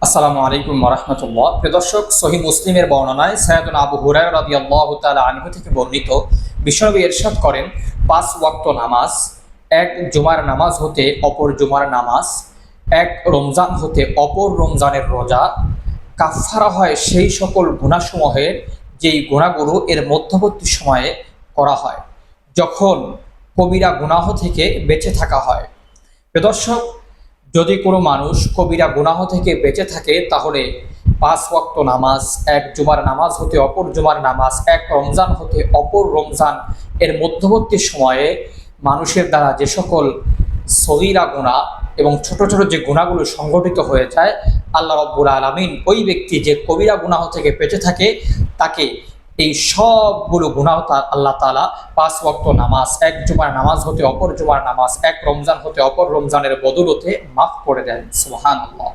আসসালামু আলাইকুম ওয়া রাহমাতুল্লাহ। প্রিয় দর্শক, সহিহ মুসলিমের বর্ণনায় সাইয়েদুনা আবু হুরায়রা রাদিয়াল্লাহু তাআলা আনহু থেকে বর্ণিত, বিশ্বনবী ইরশাদ করেন, ৫ ওয়াক্ত নামাজ, এক জুমার নামাজ হতে অপর জুমার নামাজ, এক রমজান হতে অপর রমজানের রোজা কাফফারা হয় সেই সকল গুনাহসমূহের যেই গুনাহগুলো এর মধ্যবর্তী সময়ে করা হয়, যখন কবিরা গুনাহ থেকে বেঁচে থাকা হয়। প্রিয় দর্শক, যদি কোনো মানুষ কবিরা গুনাহ থেকে বেঁচে থাকে, তাহলে ৫ ওয়াক্ত নামাজ, এক জুমার নামাজ হতে অপর জুমার নামাজ, এক রমজান হতে অপর রমজান এর মধ্যবর্তী সময়ে মানুষের দ্বারা যে সকল সগীরা গুনাহ এবং ছোট ছোট যে গুনাহগুলো সংগঠিত হয়ে যায়, আল্লাহ রাব্বুল আলামিন ওই ব্যক্তি যে কবিরা গুনাহ থেকে বেঁচে থাকে তাকে এই সবগুলো গুনাহ আল্লাহ তাআলা ৫ ওয়াক্ত নামাজ, এক জুমার নামাজ হতে অপর জুমার নামাজ, এক রমজান হতে অপর রমজানের বদৌলতে মাফ করে দেন। সুবহানাল্লাহ।